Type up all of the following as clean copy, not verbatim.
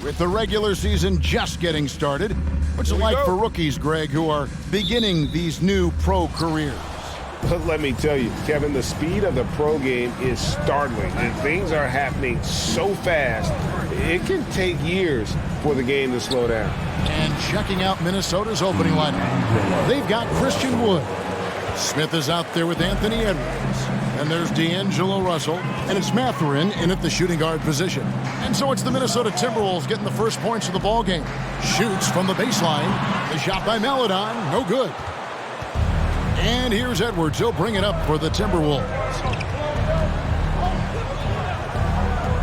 With the regular season just getting started, what's it like for rookies, Greg, who are beginning these new pro careers? Let me tell you, Kevin, the speed of the pro game is startling, and things are happening so fast, it can take years for the game to slow down. And checking out Minnesota's opening lineup, they've got Christian Wood. Smith is out there with Anthony Edwards. And there's D'Angelo Russell, and it's Mathurin in at the shooting guard position. And so it's the Minnesota Timberwolves getting the first points of the ballgame. Shoots from the baseline. The shot by Maledon, no good. And here's Edwards. He'll bring it up for the Timberwolves.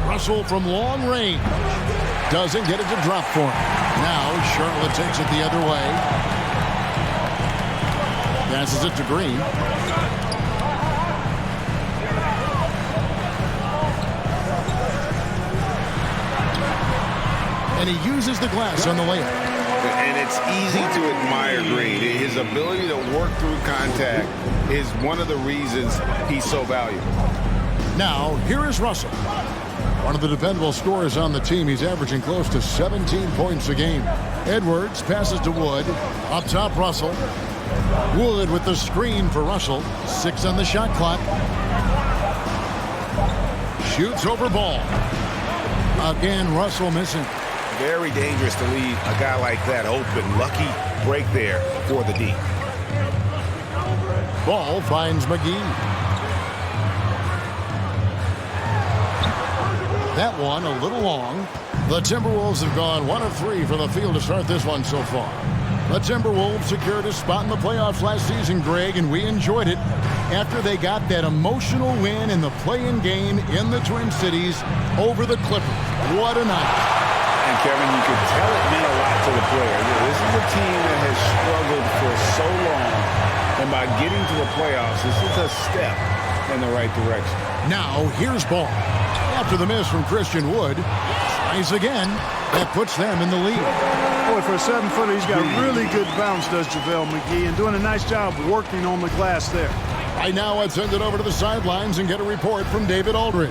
Russell from long range. Doesn't get it to drop for him. Now Charlotte takes it the other way. Passes it to Green. And he uses the glass on the layup. And it's easy to admire Green. His ability to work through contact is one of the reasons he's so valuable. Now, here is Russell. One of the dependable scorers on the team. He's averaging close to 17 points a game. Edwards passes to Wood. Up top, Russell. Wood with the screen for Russell. 6 on the shot clock. Shoots over Ball. Again, Russell missing. Very dangerous to leave a guy like that open. Lucky break there for the D. Ball finds McGee. That one a little long. The Timberwolves have gone 1 of 3 from the field to start this one so far. The Timberwolves secured a spot in the playoffs last season, Greg, and we enjoyed it after they got that emotional win in the play-in game in the Twin Cities over the Clippers. What a night. And Kevin, you could tell it meant a lot to the player. This is a team that has struggled for so long, and by getting to the playoffs, this is a step in the right direction. Now, here's Ball. After the miss from Christian Wood, tries again. That puts them in the lead. Boy, for a 7-footer, he's got really good bounce, does JaVale McGee, and doing a nice job working on the glass there. Right now, let's send it over to the sidelines and get a report from David Aldridge.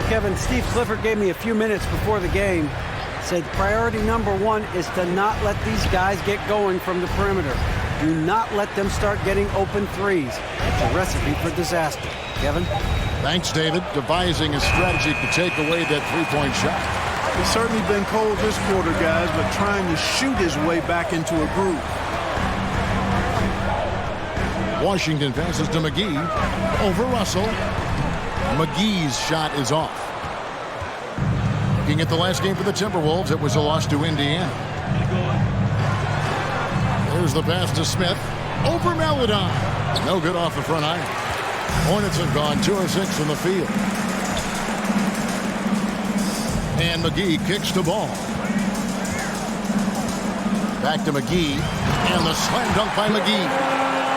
Kevin, Steve Clifford gave me a few minutes before the game. Said priority number 1 is to not let these guys get going from the perimeter. Do not let them start getting open threes. It's a recipe for disaster. Kevin? Thanks, David. Devising a strategy to take away that three-point shot. He's certainly been cold this quarter, guys, but trying to shoot his way back into a groove. Washington passes to McGee. Over Russell. McGee's shot is off. Looking at the last game for the Timberwolves, it was a loss to Indiana. There's the pass to Smith. Over Maledon. No good off the front iron. Hornets have gone 2 of 6 from the field. And McGee kicks the ball. Back to McGee. And the slam dunk by McGee.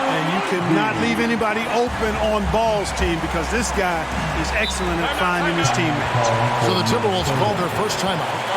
And you cannot leave anybody open on Ball's team because this guy is excellent at finding his teammates. So the Timberwolves call their first timeout.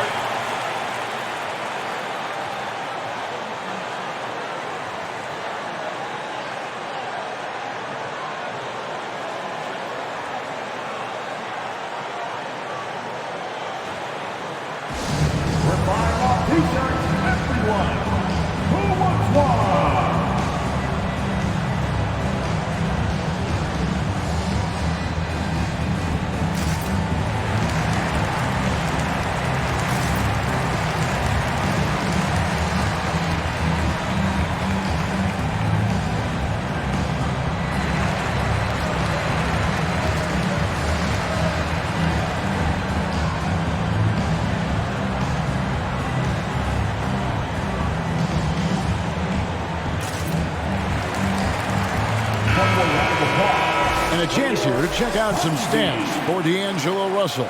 And a chance here to check out some stats for D'Angelo Russell.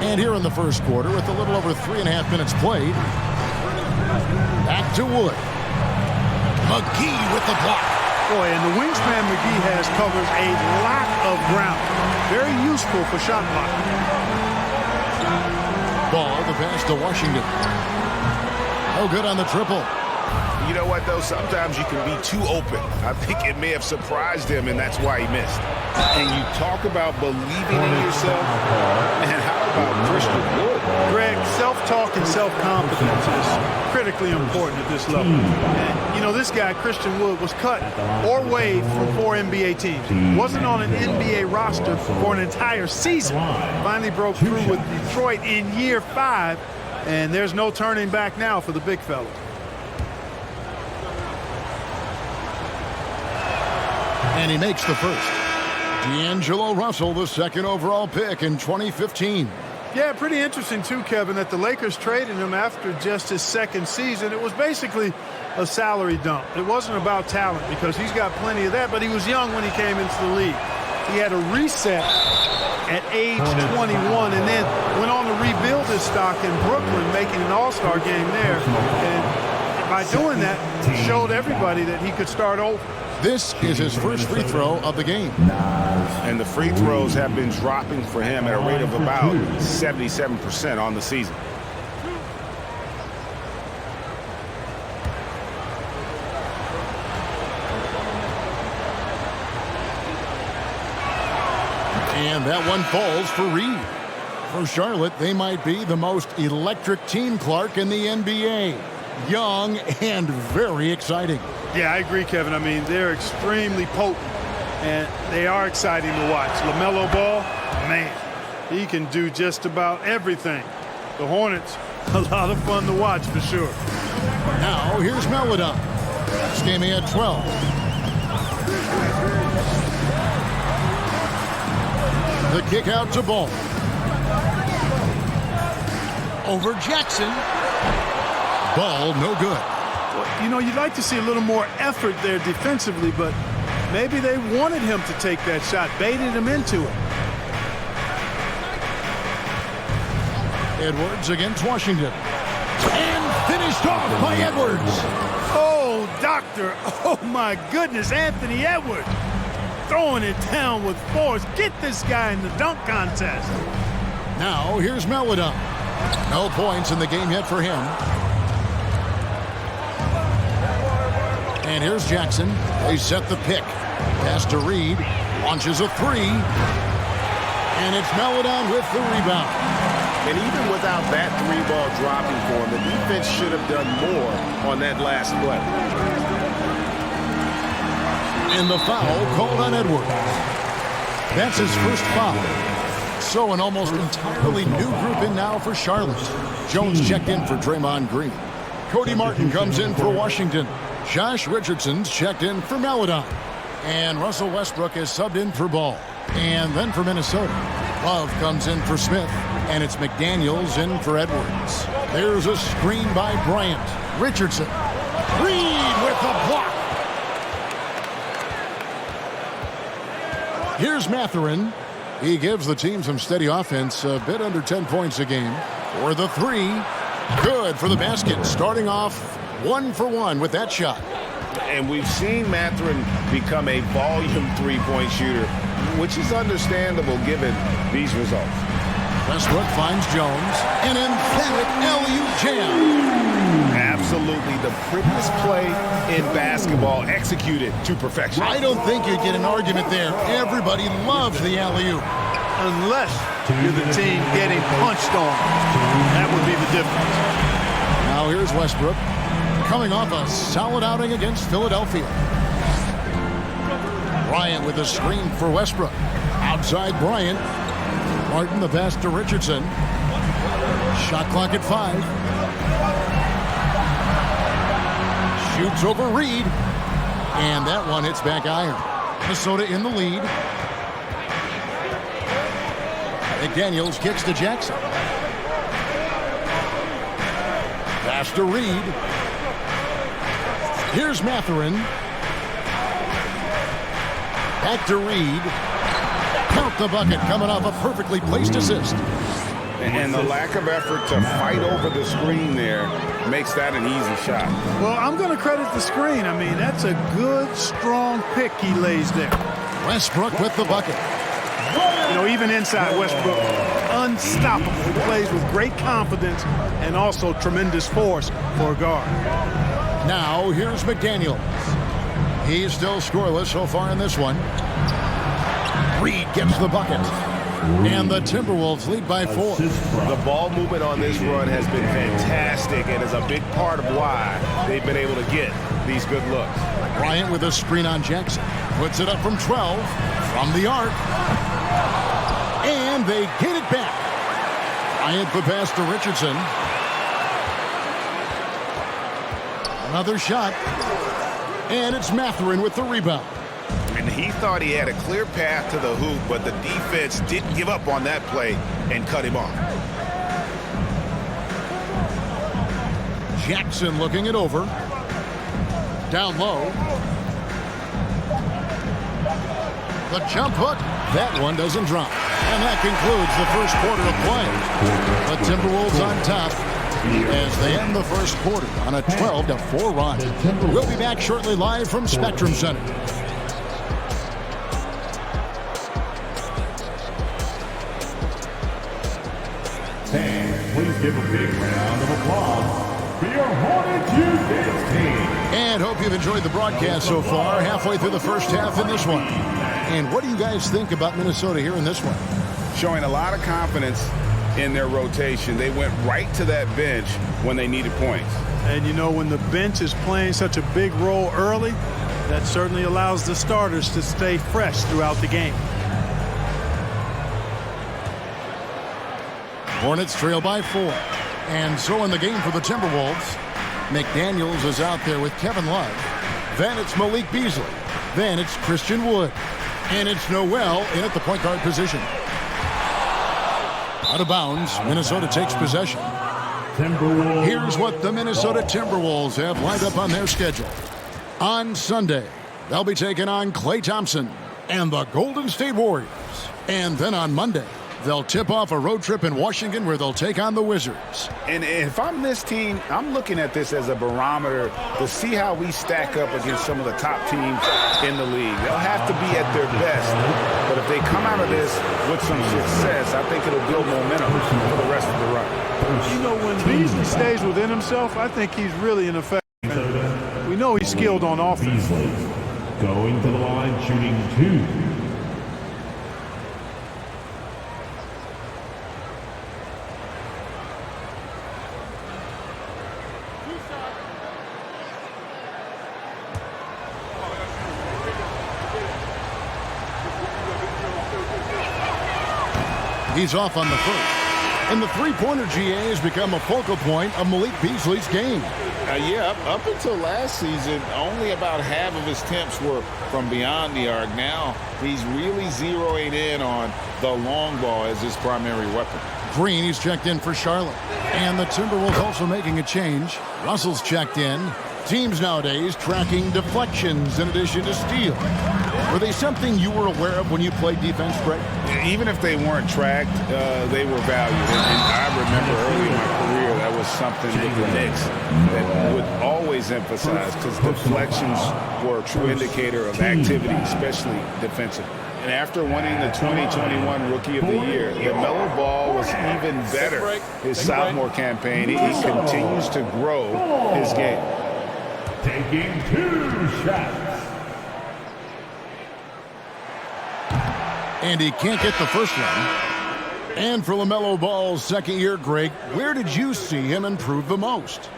And here in the first quarter, with a little over 3.5 minutes played, back to Wood. McGee with the block. Boy, and the wingspan McGee has covers a lot of ground. Very useful for shot blocking. Ball, the pass to Washington. No good on the triple. You know what, though? Sometimes you can be too open. I think it may have surprised him, and that's why he missed. And you talk about believing in yourself. Man, how about Christian Wood? Greg, self-talk and self-confidence is critically important at this level. And, you know, this guy, Christian Wood, was cut or waived from 4 NBA teams. Wasn't on an NBA roster for an entire season. Finally broke through with Detroit in year 5, and there's no turning back now for the big fella. And he makes the first. D'Angelo Russell, the second overall pick in 2015. Yeah, pretty interesting, too, Kevin, that the Lakers traded him after just his second season. It was basically a salary dump. It wasn't about talent because he's got plenty of that, but he was young when he came into the league. He had a reset at age 21 and then went on to rebuild his stock in Brooklyn, making an all-star game there. And by doing that, he showed everybody that he could start over. This is his first free throw of the game. And the free throws have been dropping for him at a rate of about 77% on the season. And that one falls for Reed. For Charlotte, they might be the most electric team, Clark, in the NBA. Young and very exciting. Yeah, I agree, Kevin. I mean, they're extremely potent, and they are exciting to watch. LaMelo Ball, man, he can do just about everything. The Hornets, a lot of fun to watch for sure. Now, here's Melodon. This game he had 12. The kick out to Ball. Over Jackson. Ball, no good. Well, you know, you'd like to see a little more effort there defensively, but maybe they wanted him to take that shot, baited him into it. Edwards against Washington. And finished off by Edwards. Oh, doctor. Oh, my goodness. Anthony Edwards throwing it down with force. Get this guy in the dunk contest. Now, here's Melodon. No points in the game yet for him. And here's Jackson. They set the pick. Pass to Reed. Launches a three. And it's Melodon with the rebound. And even without that three-ball dropping for him, the defense should have done more on that last play. And the foul called on Edwards. That's his first foul. So an almost entirely new group in now for Charlotte. Jones checked in for Draymond Green. Cody Martin comes in for Washington. Josh Richardson's checked in for Melodon. And Russell Westbrook is subbed in for Ball. And then for Minnesota, Love comes in for Smith. And it's McDaniels in for Edwards. There's a screen by Bryant. Richardson. Reed with the block. Here's Mathurin. He gives the team some steady offense, a bit under 10 points a game. For the three, good for the basket. Starting off 1 for 1 with that shot. And we've seen Mathurin become a volume three-point shooter, which is understandable given these results. Westbrook finds Jones. An emphatic LU jam. Absolutely the prettiest play in basketball, executed to perfection. I don't think you'd get an argument there. Everybody loves the alley-oop. Unless you're the team getting punched on. That would be the difference. Now here's Westbrook, coming off a solid outing against Philadelphia. Bryant with a screen for Westbrook. Outside Bryant. Martin the pass to Richardson. Shot clock at 5. Shoots over Reed. And that one hits back iron. Minnesota in the lead. McDaniels kicks to Jackson. Pass to Reed. Here's Mathurin. Back to Reed. Count the bucket, coming off a perfectly placed assist. And the lack of effort to fight over the screen there makes that an easy shot. Well, I'm going to credit the screen. I mean, that's a good, strong pick he lays there. Westbrook with the bucket. You know, even inside Westbrook, unstoppable. He plays with great confidence and also tremendous force for a guard. Now, here's McDaniels. He's still scoreless so far in this one. Reed gets the bucket. And the Timberwolves lead by 4. The ball movement on this run has been fantastic and is a big part of why they've been able to get these good looks. Bryant with a screen on Jackson. Puts it up from 12. From the arc. And they get it back. Bryant the pass to Richardson. Another shot. And it's Mathurin with the rebound. And he thought he had a clear path to the hoop, but the defense didn't give up on that play and cut him off. Jackson looking it over. Down low. The jump hook. That one doesn't drop. And that concludes the first quarter of play. The Timberwolves on top as they end the first quarter on a 12-4 run. We'll be back shortly live from Spectrum Center. Fans, please give a big round of applause for your Hornets Youth team. And hope you've enjoyed the broadcast so far. Halfway through the first half in this one. And what do you guys think about Minnesota here in this one? Showing a lot of confidence in their rotation. They went right to that bench when they needed points. And you know, when the bench is playing such a big role early, that certainly allows the starters to stay fresh throughout the game. Hornets trail by 4. And so in the game for the Timberwolves, McDaniels is out there with Kevin Love. Then it's Malik Beasley. Then it's Christian Wood. And it's Noel in at the point guard position. Out of bounds, Minnesota takes possession. Here's what the Minnesota Timberwolves have lined up on their schedule. On Sunday, they'll be taking on Klay Thompson and the Golden State Warriors. And then on Monday, they'll tip off a road trip in Washington where they'll take on the Wizards. And if I'm this team, I'm looking at this as a barometer to see how we stack up against some of the top teams in the league. They'll have to be at their best, but if they come out of this with some success, I think it'll build momentum for the rest of the run. You know, when Beasley stays within himself, I think he's really an effective. We know he's skilled on offense. Beasley going to the line, shooting 2. He's off on the first. And the three-pointer GA has become a focal point of Malik Beasley's game. Yeah, up until last season, only about half of his attempts were from beyond the arc. Now he's really zeroing in on the long ball as his primary weapon. Green, he's checked in for Charlotte. And the Timberwolves also making a change. Russell's checked in. Teams nowadays tracking deflections in addition to steals. Were they something you were aware of when you played defense, Greg? Even if they weren't tracked, they were valued. And I remember early in my career, that was something with the Knicks that would always emphasize, because deflections were a true indicator of activity, especially defensive. And after winning the 2021 Rookie of the Year, LaMelo Ball was even better his sophomore campaign. He continues to grow his game. Taking 2 shots. And he can't get the first one. And for LaMelo Ball's second year, Greg, where did you see him improve the most?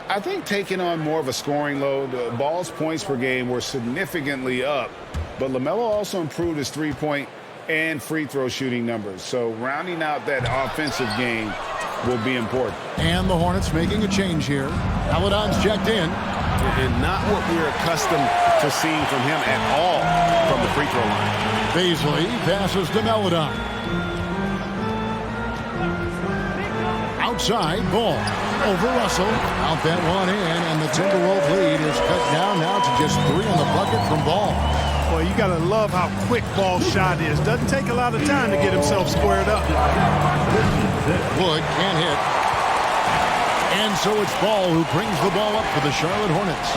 I think taking on more of a scoring load. Ball's points per game were significantly up, but LaMelo also improved his three-point and free throw shooting numbers. So rounding out that offensive game will be important. And the Hornets making a change here. Paladon's checked in. And not what we're accustomed to seeing from him at all from the free throw line. Beasley passes to Paladon. Outside, Ball over Russell. Out that one in, and the Timberwolves lead is cut down now to just 3 in the bucket from Ball. Boy, you got to love how quick Ball's shot is. Doesn't take a lot of time to get himself squared up. Wood can't hit. And so it's Ball who brings the ball up for the Charlotte Hornets.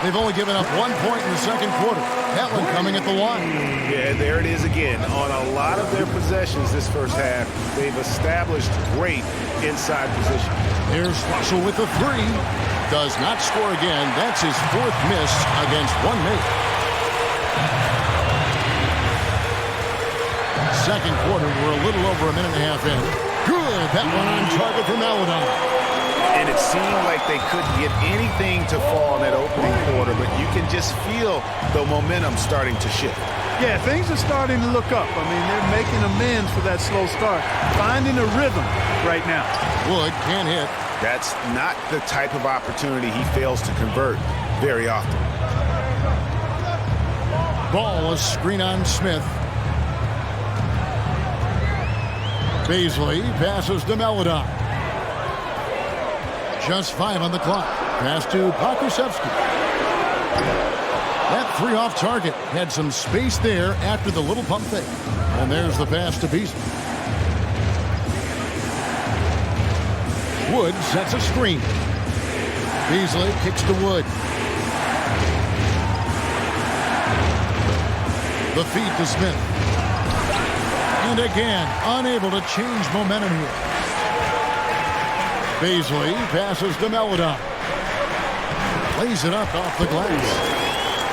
They've only given up 1 point in the second quarter. That one coming at the line. Yeah, there it is again. On a lot of their possessions this first half, they've established great inside position. Here's Russell with the three. Does not score again. That's his fourth miss against one mate. Second quarter, we're a little over a minute and a half in. Good. That one on target for Maledon. And it seemed like they couldn't get anything to fall in that opening quarter, but you can just feel the momentum starting to shift. Yeah, things are starting to look up. I mean, they're making amends for that slow start, finding a rhythm right now. Wood can't hit. That's not the type of opportunity he fails to convert very often. Ball, a screen on Smith. Beasley passes to Maledon. Just 5 on the clock. Pass to Pokusevski. That three off target. Had some space there after the little pump fake. And there's the pass to Beasley. Wood sets a screen. Beasley kicks to Wood. The feed to Smith. And again, unable to change momentum here. Beasley passes to Maledon. Lays it up off the glass.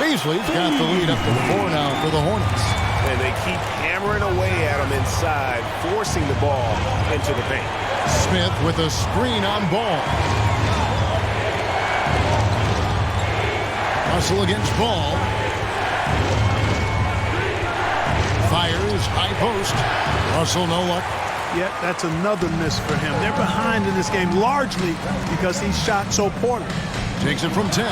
Beasley's got the lead up to 4 now for the Hornets. And they keep hammering away at him inside, forcing the ball into the paint. Smith with a screen on Ball. Russell against Ball. Fires, high post. Russell, no luck. Yeah, that's another miss for him. They're behind in this game largely because he shot so poorly. Takes it from 10.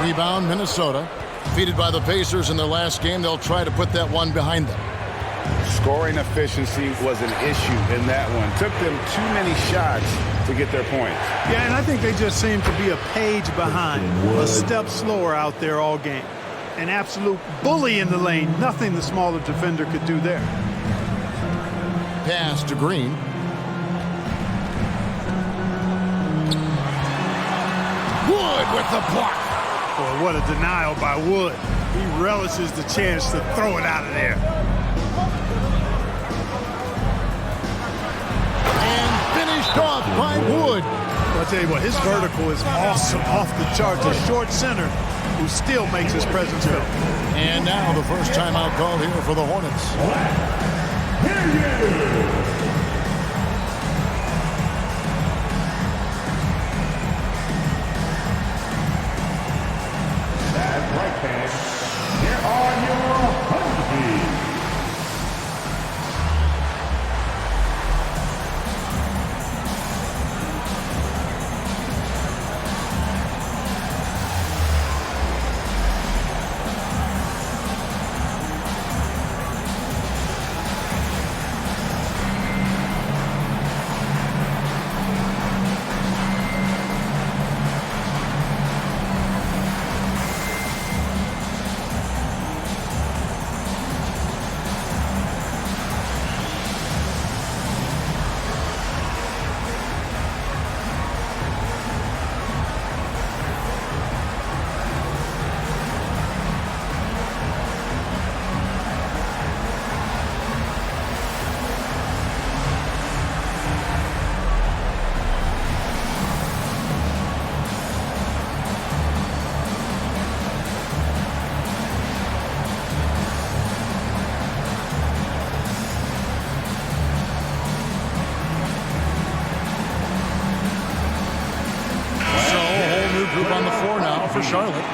Rebound, Minnesota. Defeated by the Pacers in their last game. They'll try to put that one behind them. Scoring efficiency was an issue in that one. Took them too many shots to get their points. Yeah, and I think they just seem to be a page behind, a step slower out there all game. An absolute bully in the lane. Nothing the smaller defender could do there. Pass to Green. Wood with the block. Boy, what a denial by Wood. He relishes the chance to throw it out of there. And finished off by Wood. I'll tell you what, his vertical is awesome, off the charts. A short center who still makes his presence felt. And now the first timeout call here for the Hornets. At right hand, here are your Honeybees. Group on the floor now for Charlotte.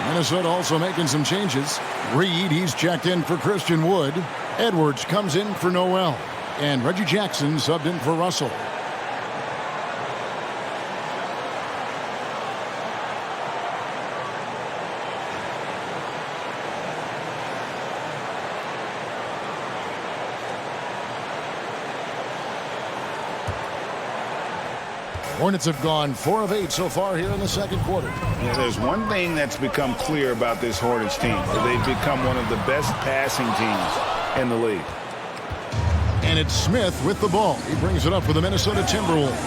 Minnesota also making some changes. Reed, he's checked in for Christian Wood. Edwards comes in for Noel. And Reggie Jackson subbed in for Russell. Hornets have gone 4 of 8 so far here in the second quarter. Yeah, there's one thing that's become clear about this Hornets team. They've become one of the best passing teams in the league. And it's Smith with the ball. He brings it up for the Minnesota Timberwolves.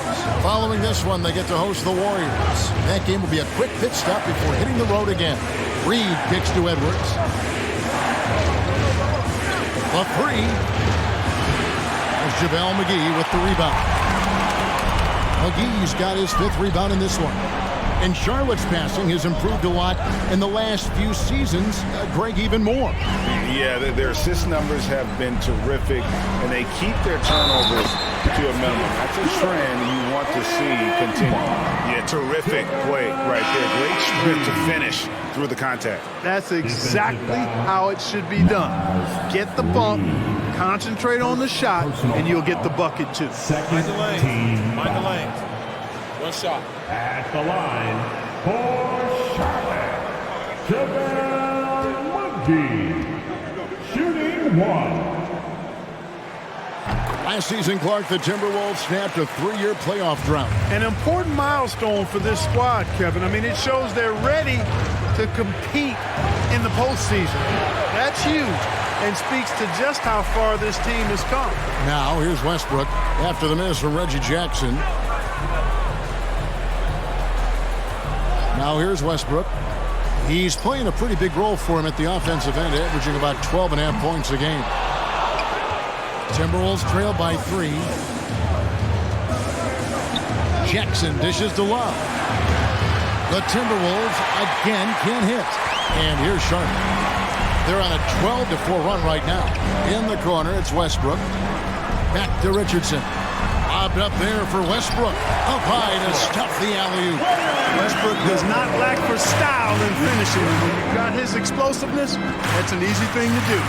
Following this one, they get to host the Warriors. That game will be a quick pit stop before hitting the road again. Reed kicks to Edwards. The three. There's JaVale McGee with the rebound. McGee's got his 5th rebound in this one. And Charlotte's passing has improved a lot in the last few seasons. Greg, even more. Yeah, their assist numbers have been terrific, and they keep their turnovers to a minimum. That's a trend you want to see continue. Yeah, terrific play right there. Great sprint to finish through the contact. That's exactly how it should be done. Get the bump, concentrate on the shot, and you'll get the bucket too. Second team. Mind the lane. One shot. At the line for Charlotte, JaVale McGee, shooting 1. Last season, Clark, the Timberwolves snapped a 3-year playoff drought. An important milestone for this squad, Kevin. I mean, it shows they're ready to compete in the postseason. That's huge and speaks to just how far this team has come. Now, here's Westbrook after the miss from Reggie Jackson. Now here's Westbrook. He's playing a pretty big role for him at the offensive end, averaging about 12.5 points a game. Timberwolves trail by 3. Jackson dishes to Love. The Timberwolves again can't hit. And here's Charlotte. They're on a 12-4 run right now. In the corner, it's Westbrook. Back to Richardson. Lobbed up there for Westbrook. Up high to stuff the alley-oop. Westbrook does not lack for style in finishing. When you've got his explosiveness, that's an easy thing to do.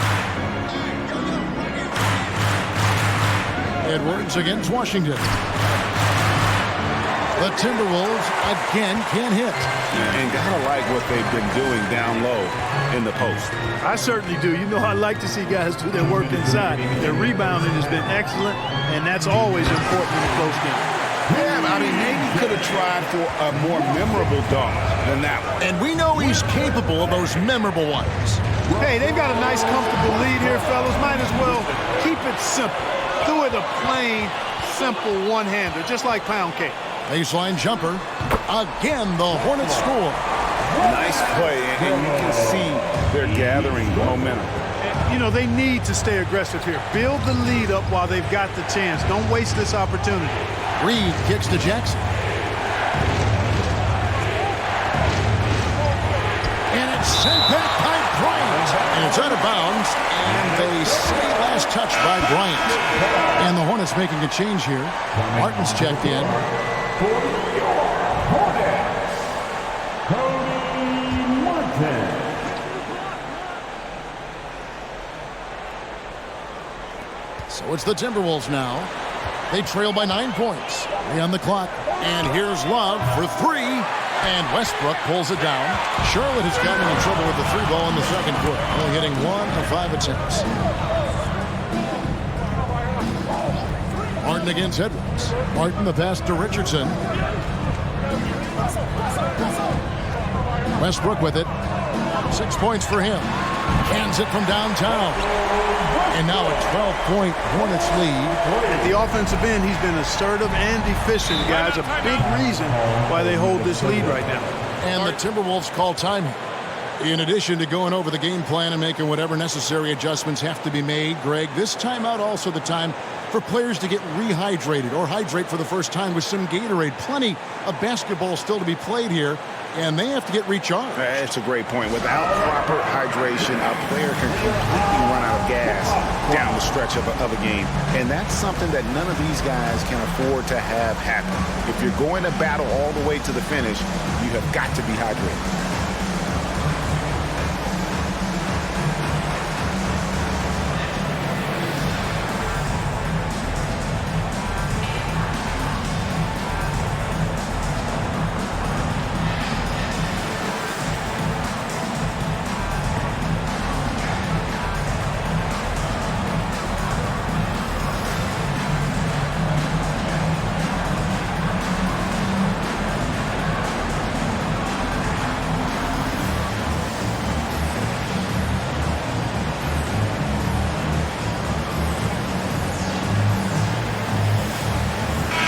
Edwards against Washington. The Timberwolves again can't hit. And gotta like what they've been doing down low in the post. I certainly do. You know, I like to see guys do their work inside. Their rebounding has been excellent, and that's always important in a close game. Yeah, I mean, maybe could have tried for a more memorable dunk than that one. And we know he's capable of those memorable ones. Hey, they've got a nice, comfortable lead here, fellas. Might as well keep it simple. Do it a plain, simple one-hander, just like pound cake. Baseline jumper. Again, the Hornets score. Nice play, and you can see they're gathering momentum. You know, they need to stay aggressive here. Build the lead up while they've got the chance. Don't waste this opportunity. Reed kicks to Jackson. And it's sent back by Bryant. And it's out of bounds. And they say last touch by Bryant. And the Hornets making a change here. Martin's checked in. For your Hornets, Cody Martin. So it's the Timberwolves now. They trail by 9 points. 3 on the clock. And here's Love for 3. And Westbrook pulls it down. Charlotte has gotten in trouble with the 3 ball in the second quarter, only hitting 1 of 5 attempts. Martin against Edwards. Martin the pass to Richardson. Westbrook with it. 6 points for him. Hands it from downtown. And now a 12-point Hornets lead. At the offensive end, he's been assertive and efficient, guys. A big reason why they hold this lead right now. And the Timberwolves call time. In addition to going over the game plan and making whatever necessary adjustments have to be made, Greg, this timeout also the time for players to get rehydrated or hydrate for the first time with some Gatorade. Plenty of basketball still to be played here, and they have to get recharged. That's a great point. Without proper hydration, a player can completely run out of gas down the stretch of a game. And that's something that none of these guys can afford to have happen. If you're going to battle all the way to the finish, you have got to be hydrated.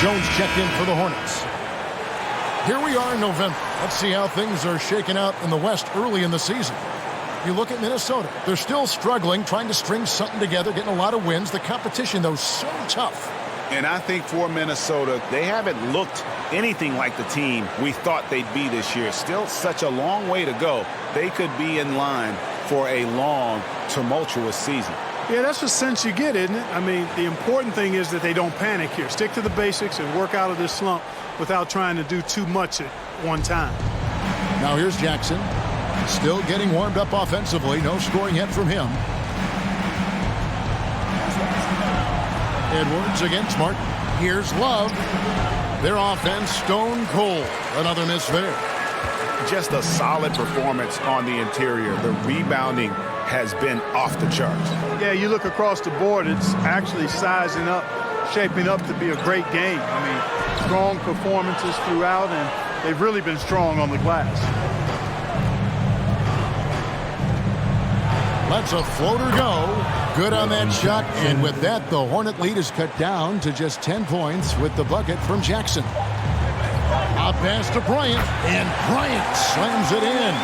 Jones checked in for the Hornets. Here we are in November. Let's see how things are shaking out in the West early in the season. You look at Minnesota. They're still struggling, trying to string something together, getting a lot of wins. The competition, though, so tough. And I think for Minnesota, they haven't looked anything like the team we thought they'd be this year. Still such a long way to go. They could be in line for a long, tumultuous season. Yeah, that's the sense you get, isn't it? I mean, the important thing is that they don't panic here. Stick to the basics and work out of this slump without trying to do too much at one time. Now here's Jackson. Still getting warmed up offensively. No scoring yet from him. Edwards against Martin. Here's Love. Their offense stone cold. Another miss there. Just a solid performance on the interior. The rebounding has been off the charts. Yeah, you look across the board, it's actually sizing up, shaping up to be a great game. I mean, strong performances throughout, and they've really been strong on the glass. Lets a floater go. Good on that shot, and with that, the Hornet lead is cut down to just 10 points with the bucket from Jackson. Out pass to Bryant, and Bryant slams it in.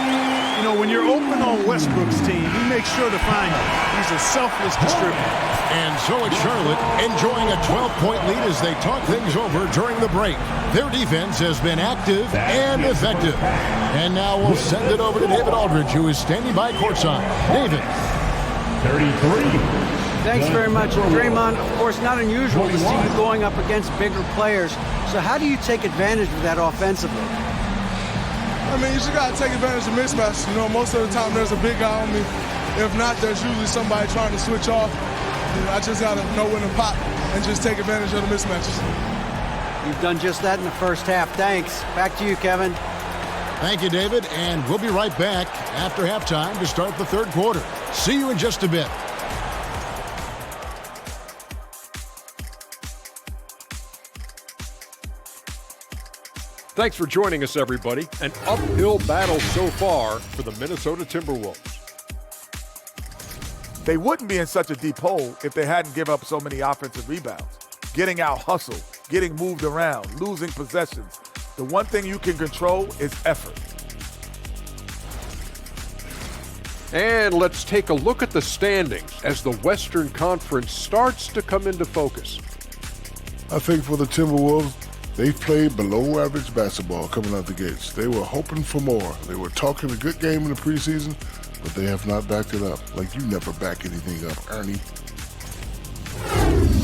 You know, when you're open on Westbrook's team, he makes sure to find you. He's a selfless distributor. And so it's Charlotte enjoying a 12-point lead as they talk things over during the break. Their defense has been active and effective. And now we'll send it over to David Aldridge, who is standing by courtside. David. 33. Thanks very much, Draymond. Of course, not unusual to see you going up against bigger players. So how do you take advantage of that offensively? I mean, you just got to take advantage of mismatches. You know, most of the time there's a big guy on me. If not, there's usually somebody trying to switch off. You know, I just got to know when to pop and just take advantage of the mismatches. You've done just that in the first half. Thanks. Back to you, Kevin. Thank you, David. And we'll be right back after halftime to start the third quarter. See you in just a bit. Thanks for joining us, everybody. An uphill battle so far for the Minnesota Timberwolves. They wouldn't be in such a deep hole if they hadn't given up so many offensive rebounds. Getting out hustled, getting moved around, losing possessions. The one thing you can control is effort. And let's take a look at the standings as the Western Conference starts to come into focus. I think for the Timberwolves, they've played below average basketball coming out the gates. They were hoping for more. They were talking a good game in the preseason, but they have not backed it up. Like you never back anything up, Ernie.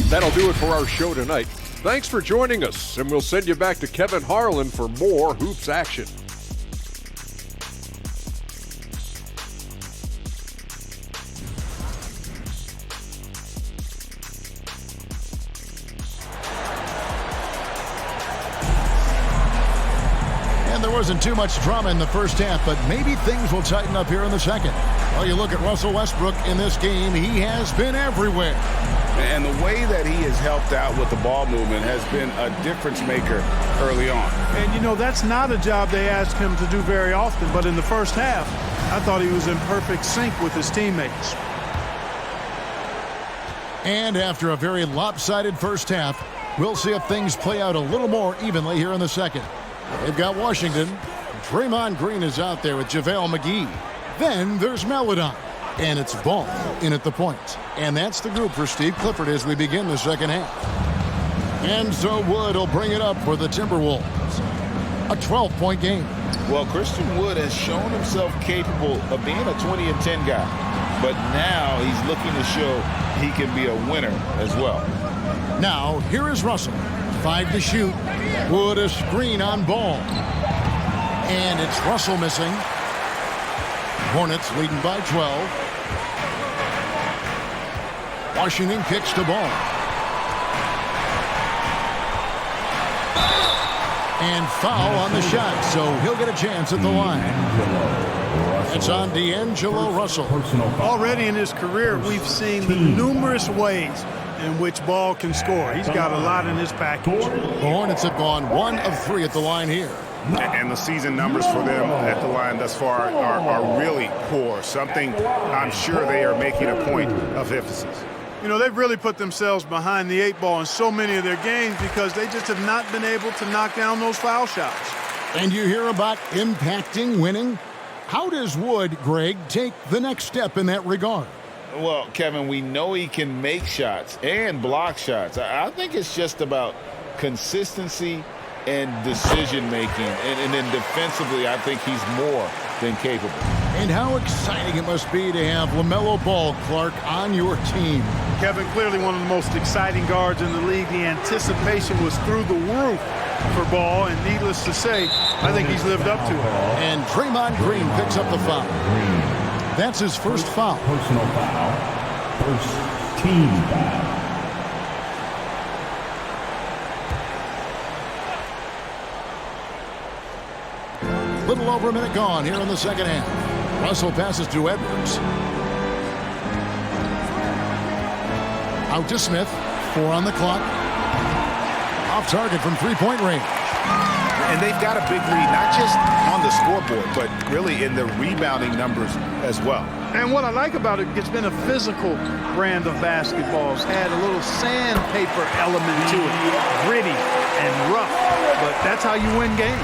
That'll do it for our show tonight. Thanks for joining us, and we'll send you back to Kevin Harlan for more Hoops action. There wasn't too much drama in the first half, but maybe things will tighten up here in the second. Well, you look at Russell Westbrook in this game, he has been everywhere. And the way that he has helped out with the ball movement has been a difference maker early on. And, you know, that's not a job they ask him to do very often, but in the first half, I thought he was in perfect sync with his teammates. And after a very lopsided first half, we'll see if things play out a little more evenly here in the second. They've got Washington. Draymond Green is out there with JaVale McGee. Then there's Maledon. And it's Ball in at the point. And that's the group for Steve Clifford as we begin the second half. And so Wood will bring it up for the Timberwolves. A 12-point game. Well, Christian Wood has shown himself capable of being a 20 and 10 guy. But now he's looking to show he can be a winner as well. Now, here is Russell. 5 to shoot. Wood a screen on Ball. And it's Russell missing. Hornets leading by 12. Washington kicks to Ball. And foul on the shot, so he'll get a chance at the line. It's on D'Angelo Russell. Already in his career, we've seen the numerous ways in which Ball can score. He's got a lot in his package. The Hornets have gone 1 of 3 at the line here. And the season numbers for them at the line thus far are really poor. Something I'm sure they are making a point of emphasis. You know, they've really put themselves behind the 8 ball in so many of their games because they just have not been able to knock down those foul shots. And you hear about impacting winning. How does Wood, Greg, take the next step in that regard? Well, Kevin, we know he can make shots and block shots. I think it's just about consistency and decision-making. And then defensively, I think he's more than capable. And how exciting it must be to have LaMelo Ball, Clark, on your team. Kevin, clearly one of the most exciting guards in the league. The anticipation was through the roof for Ball, and needless to say, I think he's lived up to it. And Draymond Green picks up the foul. That's his first foul. Personal foul. First team foul. Little over a minute gone here in the second half. Russell passes to Edwards. Out to Smith. 4 on the clock. Off target from three-point range. And they've got a big lead, not just on the scoreboard, but really in the rebounding numbers as well. And what I like about it, it's been a physical brand of basketball. It's had a little sandpaper element to it. Gritty and rough, but that's how you win games.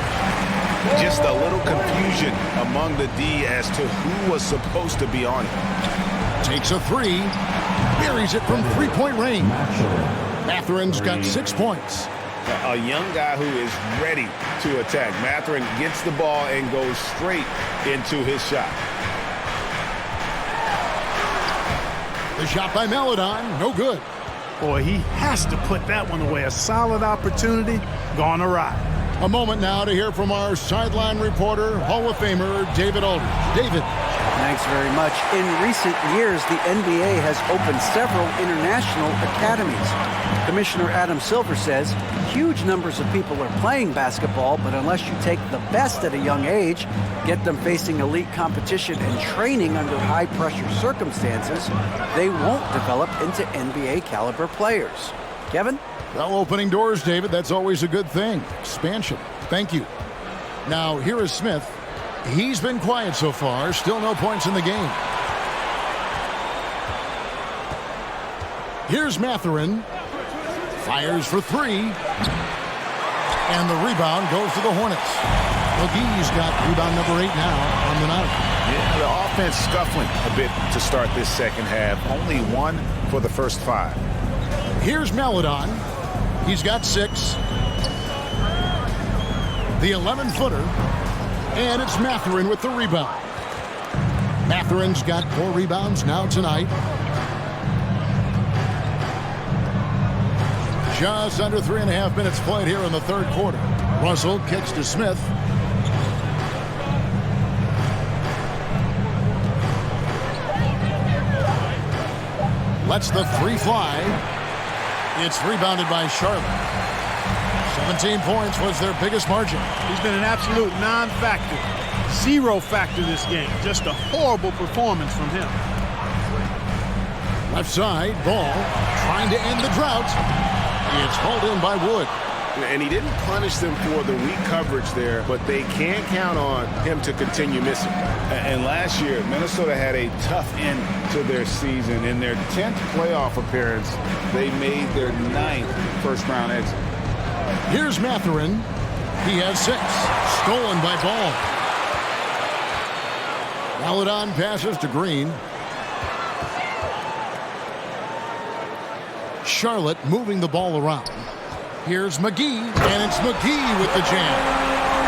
Just a little confusion among the D as to who was supposed to be on it. Takes a 3. Buries it from three-point range. Mathurin's got 6 points. A young guy who is ready to attack. Mathurin gets the ball and goes straight into his shot. The shot by Melodon, no good. Boy, he has to put that one away. A solid opportunity, gone awry. A moment now to hear from our sideline reporter, Hall of Famer David Aldridge. David. Thanks very much. In recent years, the NBA has opened several international academies. Commissioner Adam Silver says huge numbers of people are playing basketball, but unless you take the best at a young age, get them facing elite competition and training under high-pressure circumstances, they won't develop into NBA-caliber players. Kevin? Well, opening doors, David, that's always a good thing. Expansion. Thank you. Now, here is Smith. He's been quiet so far. Still no points in the game. Here's Mathurin. Fires for 3. And the rebound goes to the Hornets. McGee's got rebound number 8 now on the night. Yeah, the offense scuffling a bit to start this second half. Only 1 for the first 5. Here's Melodon. He's got 6. The 11-footer. And it's Mathurin with the rebound. Mathurin's got 4 rebounds now tonight. Just under 3.5 minutes played here in the third quarter. Russell kicks to Smith. Lets the 3 fly. It's rebounded by Charlotte. 17 points was their biggest margin. He's been an absolute non-factor. 0 factor this game. Just a horrible performance from him. Left side, Ball trying to end the drought. It's hauled in by Wood. And he didn't punish them for the weak coverage there, but they can't count on him to continue missing. And last year, Minnesota had a tough end to their season. In their 10th playoff appearance, they made their 9th first-round exit. Here's Mathurin. He has 6. Stolen by Ball. Melodon passes to Green. Charlotte moving the ball around. Here's McGee, and it's McGee with the jam.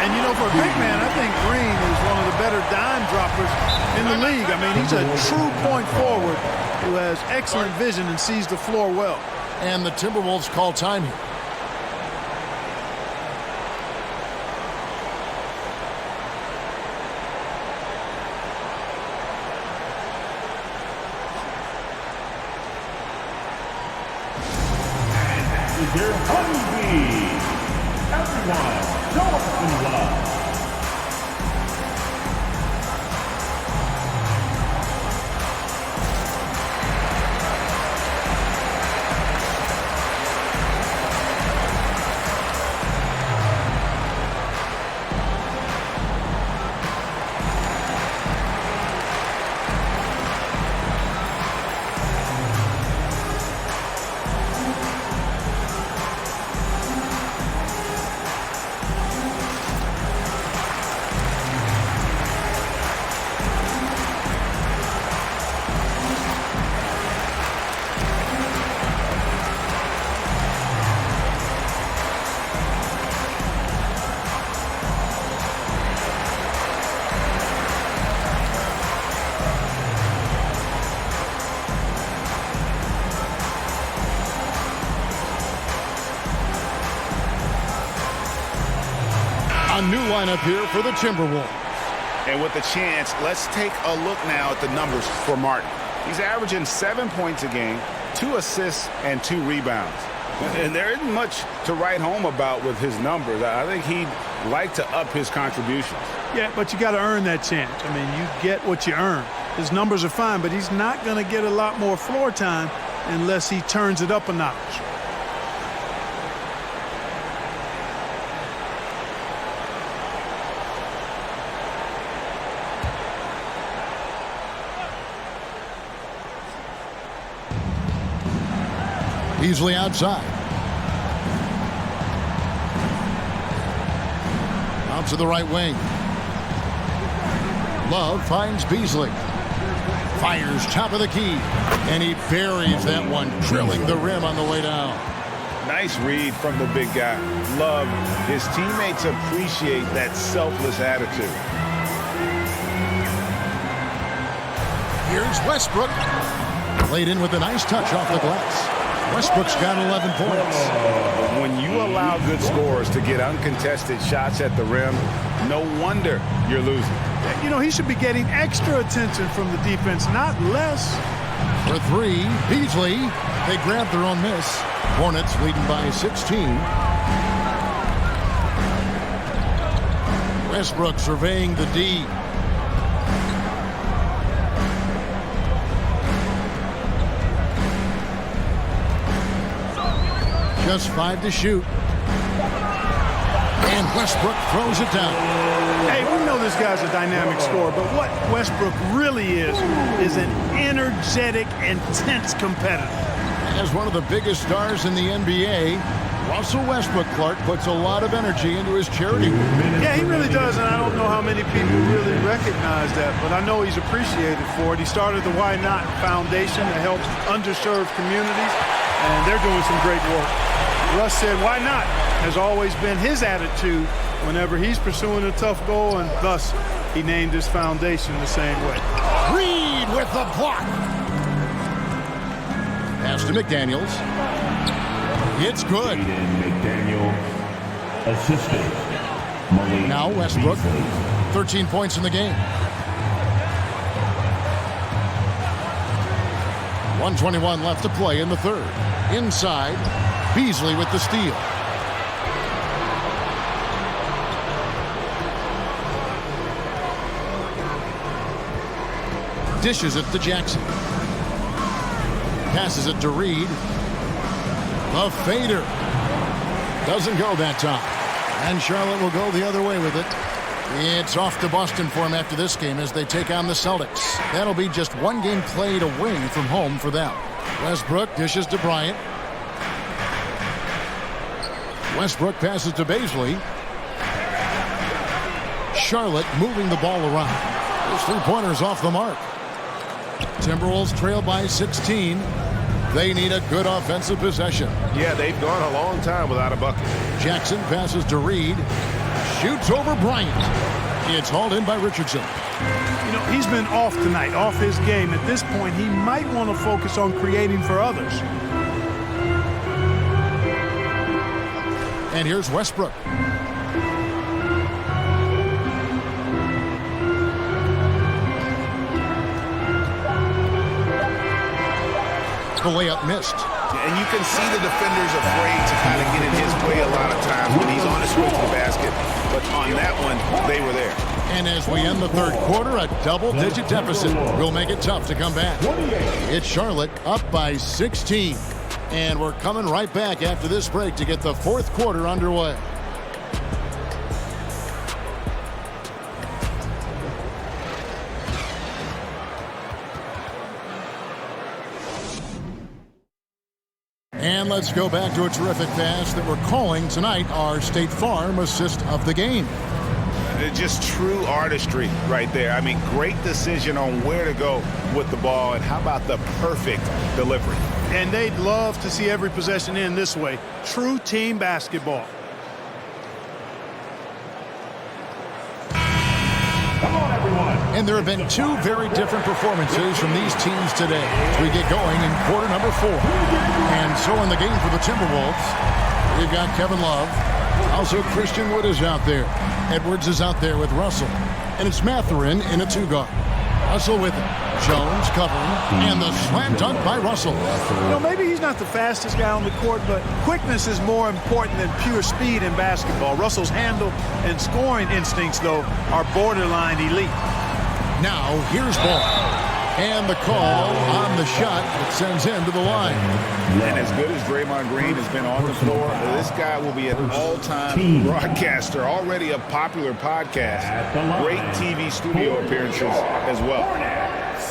And, you know, for a big man, I think Green is one of the better dime droppers in the league. I mean, he's a true point forward who has excellent vision and sees the floor well. And the Timberwolves call time here. Your honeybee. Everyone, show us some love. A new lineup here for the Timberwolves. And with the chance, let's take a look now at the numbers for Martin. He's averaging 7 points a game, 2 assists, and 2 rebounds. And there isn't much to write home about with his numbers. I think he'd like to up his contributions. Yeah, but you got to earn that chance. I mean, you get what you earn. His numbers are fine, but he's not going to get a lot more floor time unless he turns it up a notch. Beasley outside. Out to the right wing. Love finds Beasley. Fires top of the key. And he buries that one, drilling the rim on the way down. Nice read from the big guy. Love. His teammates appreciate that selfless attitude. Here's Westbrook. Played in with a nice touch off the glass. Westbrook's got 11 points. When you allow good scorers to get uncontested shots at the rim, no wonder you're losing. You know, he should be getting extra attention from the defense, not less. For 3, Beasley. They grab their own miss. Hornets leading by 16. Westbrook surveying the D. Just 5 to shoot. And Westbrook throws it down. Hey, we know this guy's a dynamic scorer, but what Westbrook really is an energetic, intense competitor. As one of the biggest stars in the NBA, Russell Westbrook, Clark, puts a lot of energy into his charity work. Yeah, he really does, and I don't know how many people really recognize that, but I know he's appreciated for it. He started the Why Not Foundation that helps underserved communities, and they're doing some great work. Russ said, why not? Has always been his attitude whenever he's pursuing a tough goal, and thus he named his foundation the same way. Reed with the block. Pass to McDaniels. It's good. McDaniel assistant. Now Westbrook, 13 points in the game. 1:21 left to play in the third. Inside, Beasley with the steal. Dishes it to Jackson. Passes it to Reed. The fader. Doesn't go that time. And Charlotte will go the other way with it. It's off to Boston for him after this game as they take on the Celtics. That'll be just one game played away from home for them. Westbrook dishes to Bryant. Westbrook passes to Beasley. Charlotte moving the ball around. Those 3-pointers off the mark. Timberwolves trail by 16. They need a good offensive possession. Yeah, they've gone a long time without a bucket. Jackson passes to Reed. Shoots over Bryant. It's hauled in by Richardson. You know, he's been off tonight, off his game. At this point, he might want to focus on creating for others. And here's Westbrook. The layup missed. And you can see the defenders afraid to kind of get in his way a lot of times when he's on his way to the basket. But on that one, they were there. And as we end the third quarter, a double-digit deficit will make it tough to come back. It's Charlotte up by 16. And we're coming right back after this break to get the fourth quarter underway. And let's go back to a terrific pass that we're calling tonight our State Farm assist of the game. Just true artistry right there. I mean, great decision on where to go with the ball, and how about the perfect delivery? And they'd love to see every possession end this way. True team basketball. Come on, everyone. And there have been two very different performances from these teams today as we get going in quarter number 4. And so in the game for the Timberwolves, we've got Kevin Love. Also, Christian Wood is out there. Edwards is out there with Russell. And it's Mathurin in a 2-guard. Russell with it. Jones covering. And the slam dunk by Russell. Maybe he's not the fastest guy on the court, but quickness is more important than pure speed in basketball. Russell's handle and scoring instincts, though, are borderline elite. Now, here's ball. And the call on the shot that sends him to the line. And as good as Draymond Green has been on the floor, this guy will be an all-time broadcaster, already a popular podcast, great TV studio appearances as well.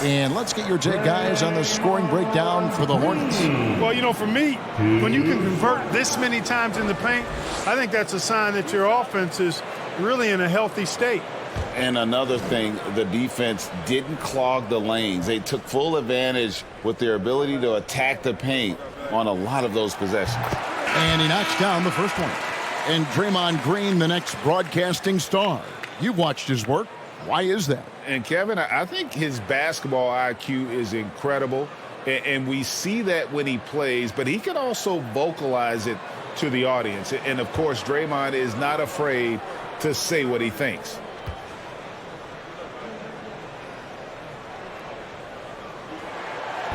And let's get your take, guys, on the scoring breakdown for the Hornets. Well, for me, when you can convert this many times in the paint, I think that's a sign that your offense is really in a healthy state. And another thing, the defense didn't clog the lanes. They took full advantage with their ability to attack the paint on a lot of those possessions. And he knocks down the first one. And Draymond Green, the next broadcasting star. You've watched his work. Why is that? And, Kevin, I think his basketball IQ is incredible. And we see that when he plays, but he can also vocalize it to the audience. And, of course, Draymond is not afraid to say what he thinks.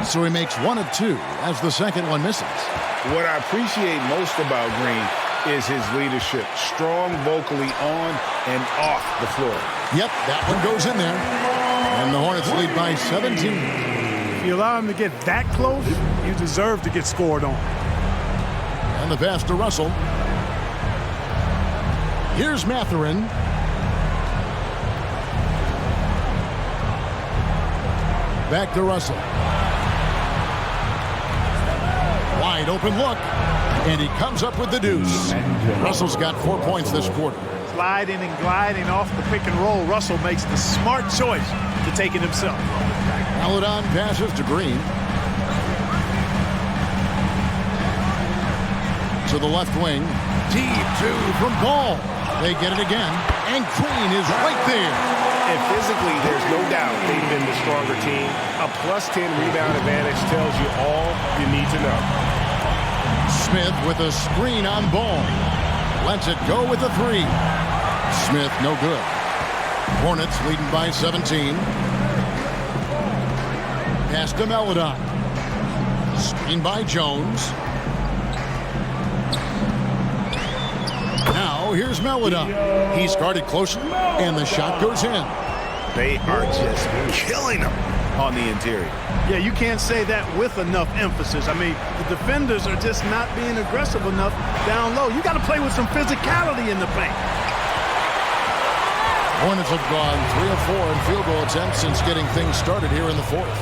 So he makes 1 of 2 as the second one misses. What I appreciate most about Green is his leadership. Strong vocally on and off the floor. Yep, that one goes in there. And the Hornets lead by 17. If you allow him to get that close, you deserve to get scored on. And the pass to Russell. Here's Mathurin. Back to Russell. Wide open look. And he comes up with the deuce. Russell's got 4 points this quarter. Sliding and gliding off the pick and roll. Russell makes the smart choice to take it himself. Maledon passes to Green. To the left wing. Deep 2 from Ball. They get it again. And Green is right there. And physically, there's no doubt they've been the stronger team. A +10 rebound advantage tells you all you need to know. Smith with a screen on Ball. Lets it go with a 3. Smith, no good. Hornets leading by 17. Pass to Maledon. Screen by Jones. Now here's Maledon. He's guarded closely, and the shot goes in. They are just killing them on the interior. Yeah, you can't say that with enough emphasis. I mean, the defenders are just not being aggressive enough down low. You got to play with some physicality in the paint. Hornets have gone 3 of 4 in field goal attempts since getting things started here in the fourth.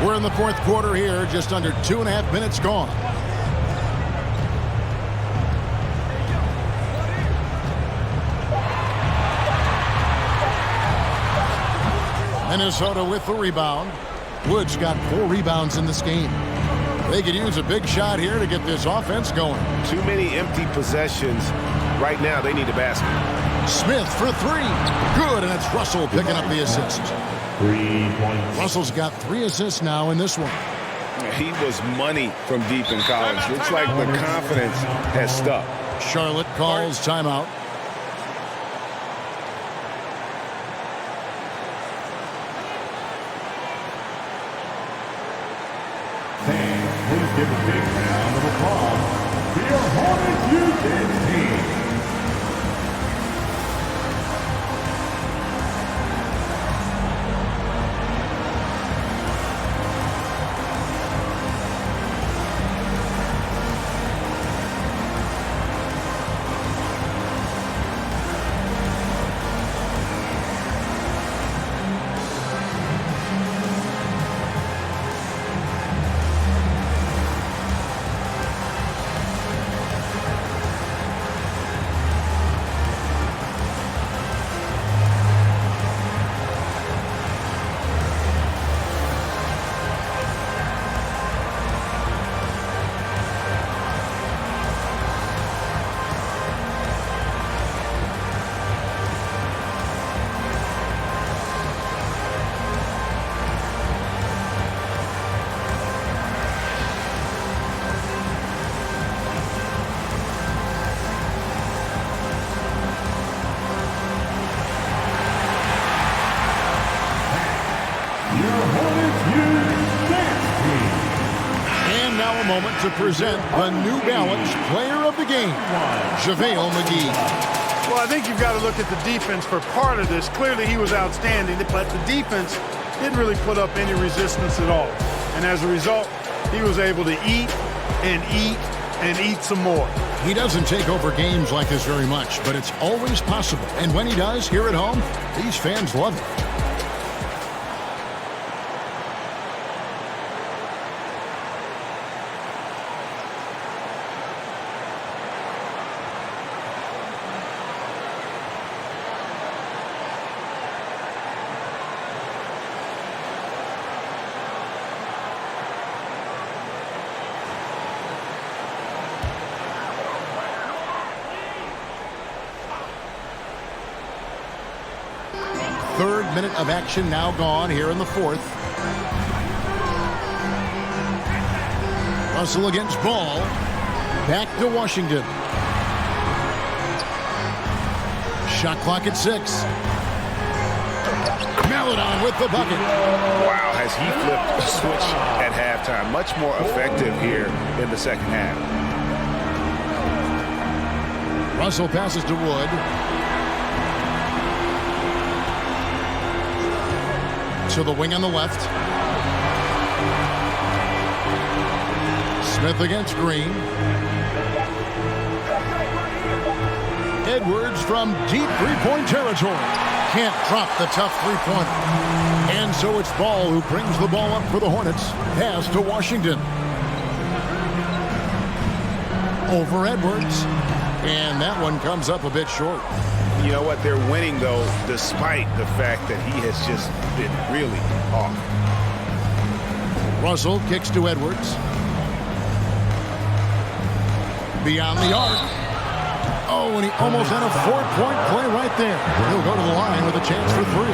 We're in the fourth quarter here, just under 2.5 minutes gone. Minnesota with the rebound. Woods got 4 rebounds in this game. They could use a big shot here to get this offense going. Too many empty possessions. Right now, they need a basket. Smith for 3. Good, and it's Russell picking up the assist. 3 points. Russell's got 3 assists now in this one. He was money from deep in college. Looks like the confidence has stuck. Charlotte calls timeout. Please give a big round of applause for your Hornets United team. moment to present the New Balance Player of the Game, JaVale McGee. Well, I think you've got to look at the defense for part of this. Clearly, he was outstanding, but the defense didn't really put up any resistance at all. And as a result, he was able to eat and eat and eat some more. He doesn't take over games like this very much, but it's always possible. And when he does, here at home, these fans love it. Third minute of action now gone here in the fourth. Russell against Ball. Back to Washington. Shot clock at 6. Maledon with the bucket. Wow, has he flipped a switch at halftime. Much more effective here in the second half. Russell passes to Wood. To the wing on the left. Smith against Green. Edwards from deep three-point territory. Can't drop the tough three-pointer. And so it's Ball who brings the ball up for the Hornets. Pass to Washington. Over Edwards. And that one comes up a bit short. You know what? They're winning, though, despite the fact that he has just been really off. Russell kicks to Edwards. Beyond the arc. Oh, and he almost had a 4-point play right there. He'll go to the line with a chance for 3.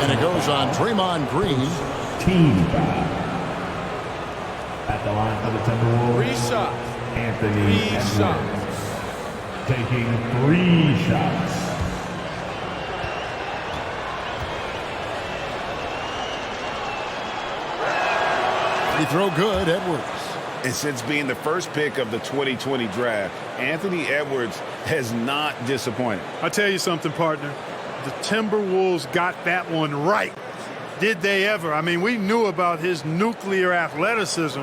And it goes on Draymond Green. Team foul. At the line for the Timberwolves. 3 shots. Anthony 3 Edwards. shots. Taking 3 shots. Free throw good, Edwards. And since being the first pick of the 2020 draft, Anthony Edwards has not disappointed. I'll tell you something, partner. The Timberwolves got that one right. Did they ever? I mean, we knew about his nuclear athleticism,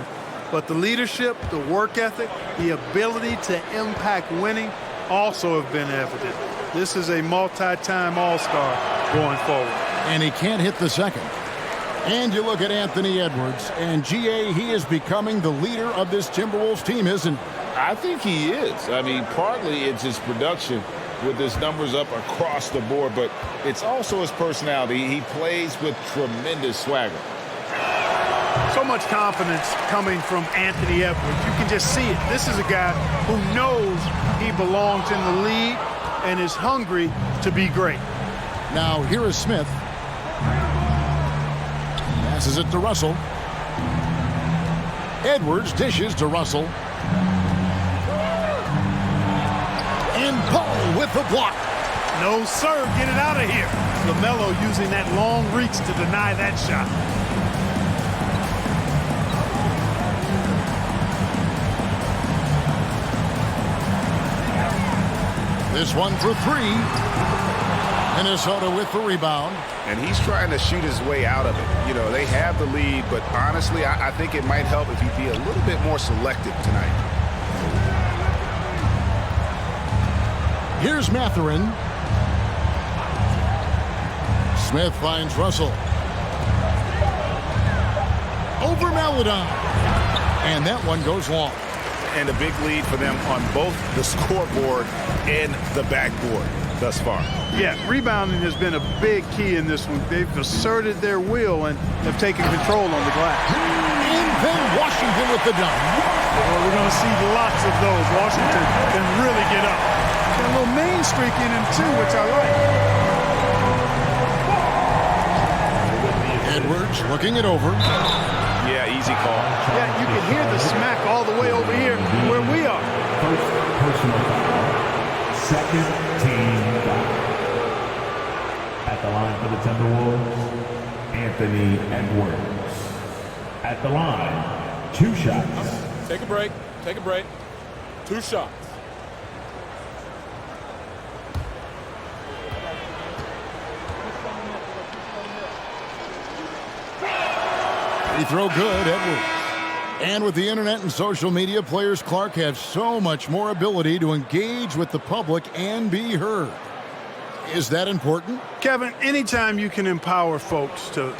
but the leadership, the work ethic, the ability to impact winning also have been evident. This is a multi-time All-Star going forward. And he can't hit the second. And you look at Anthony Edwards, and GA, he is becoming the leader of this Timberwolves team, isn't he? I think he is. I mean, partly it's his production with his numbers up across the board, but it's also his personality. He plays with tremendous swagger. So much confidence coming from Anthony Edwards. You can just see it. This is a guy who knows he belongs in the league and is hungry to be great. Now, here is Smith. Passes it to Russell. Edwards dishes to Russell. And Paul with the block. No, sir. Get it out of here. LaMelo using that long reach to deny that shot. This one for 3. Minnesota with the rebound. And he's trying to shoot his way out of it. You know, they have the lead, but honestly, I think it might help if he'd be a little bit more selective tonight. Here's Mathurin. Smith finds Russell. Over Maledon. And that one goes long. And a big lead for them on both the scoreboard and the backboard thus far. Yeah, rebounding has been a big key in this one. They've asserted their will and have taken control on the glass. And then Washington with the dunk. Well, we're going to see lots of those. Washington can really get up. And a little main streak in him, too, which I like. Edwards looking it over. Yeah, easy call. Yeah, you can hear the smack all the way over here where we are. First personal foul. Second team foul. At the line for the Timberwolves, Anthony Edwards. At the line, 2 shots. Take a break. Take a break. 2 shots. Free throw good, Edwards. And with the internet and social media, players Clark have so much more ability to engage with the public and be heard. Is that important? Kevin, anytime you can empower folks to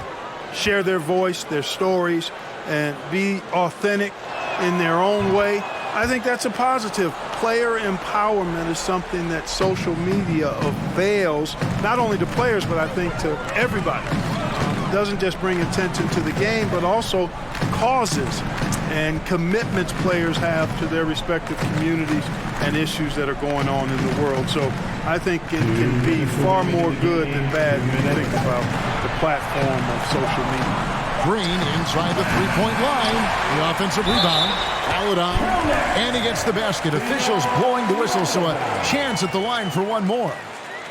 share their voice, their stories, and be authentic in their own way, I think that's a positive. Player empowerment is something that social media avails not only to players, but I think to everybody. It doesn't just bring attention to the game, but also causes and commitments players have to their respective communities and issues that are going on in the world. So I think it can be far more good than bad when you think about the platform of social media. Green inside the three-point line. The offensive rebound. Paladon. And he gets the basket. Officials blowing the whistle, so a chance at the line for one more.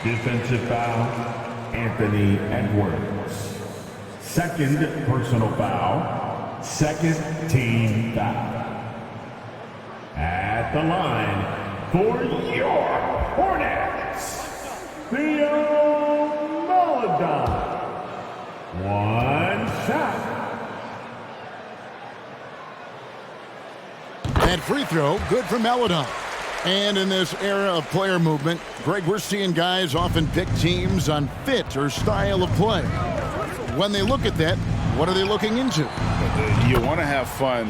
Defensive foul, Anthony Edwards. Second personal foul, second team foul. At the line for your Hornets, Theo Maledon. 1 shot. That free throw, good for Maledon. And in this era of player movement, Greg, we're seeing guys often pick teams on fit or style of play. When they look at that, what are they looking into? You want to have fun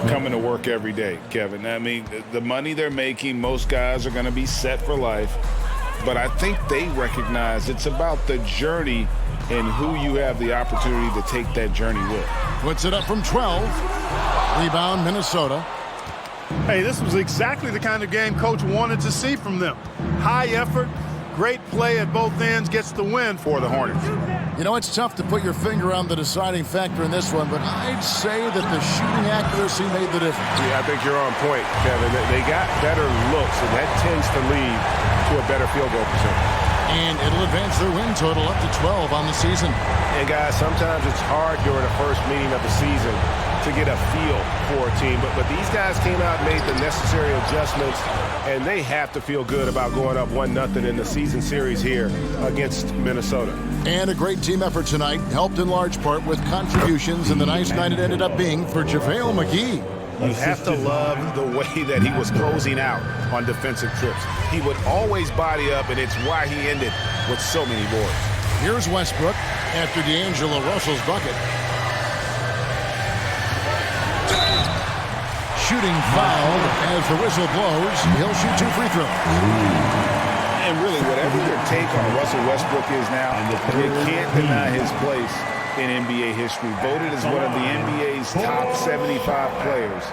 coming to work every day, Kevin. I mean, the money they're making, most guys are going to be set for life. But I think they recognize it's about the journey and who you have the opportunity to take that journey with. Puts it up from 12. Rebound, Minnesota. Hey, this was exactly the kind of game Coach wanted to see from them. High effort, great play at both ends, gets the win for the Hornets. You know, it's tough to put your finger on the deciding factor in this one, but I'd say that the shooting accuracy made the difference. Yeah, I think you're on point, Kevin. They got better looks, and that tends to lead to a better field goal percentage. And it'll advance their win total up to 12 on the season. And, guys, sometimes it's hard during the first meeting of the season to get a feel for a team. But these guys came out and made the necessary adjustments, and they have to feel good about going up 1-0 in the season series here against Minnesota. And a great team effort tonight, helped in large part with contributions, and the nice night it ended up being for JaVale McGee. You have to love the way that he was closing out on defensive trips. He would always body up, and it's why he ended with so many boards. Here's Westbrook after D'Angelo Russell's bucket. Shooting foul as the whistle blows. He'll shoot 2 free throws. And really, whatever your take on Russell Westbrook is now, you can't deny his place in NBA history. Voted as one of the NBA's top 75 players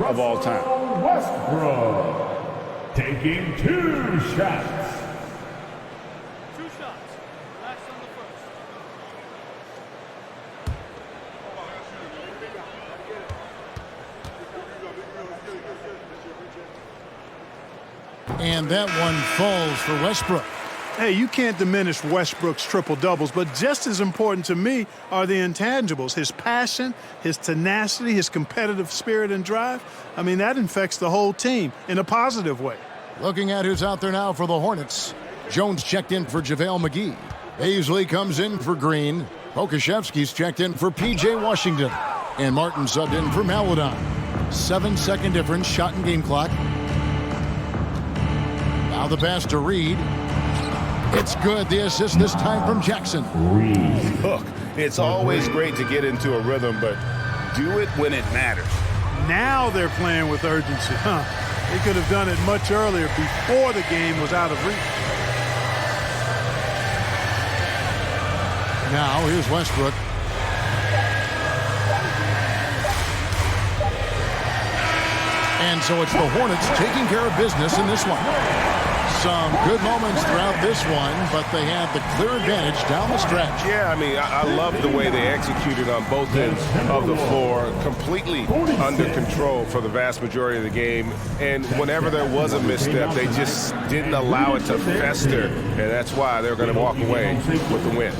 of all time. Westbrook taking 2 shots. 2 shots. Relax on the first. And that one falls for Westbrook. Hey, you can't diminish Westbrook's triple-doubles, but just as important to me are the intangibles. His passion, his tenacity, his competitive spirit and drive. I mean, that infects the whole team in a positive way. Looking at who's out there now for the Hornets. Jones checked in for JaVale McGee. Paisley comes in for Green. Pokashevsky's checked in for P.J. Washington. And Martin subbed in for Maledon. 7-second difference, shot and game clock. Now the pass to Reed. It's good. The assist this time from Jackson. Look, it's always great to get into a rhythm, but do it when it matters. Now they're playing with urgency. They could have done it much earlier before the game was out of reach. Now here's Westbrook. And so it's the Hornets taking care of business in this one. Some good moments throughout this one, but they had the clear advantage down the stretch. Yeah, I mean, I love the way they executed on both ends of the floor, completely under control for the vast majority of the game. And whenever there was a misstep, they just didn't allow it to fester, and that's why they're going to walk away with the win.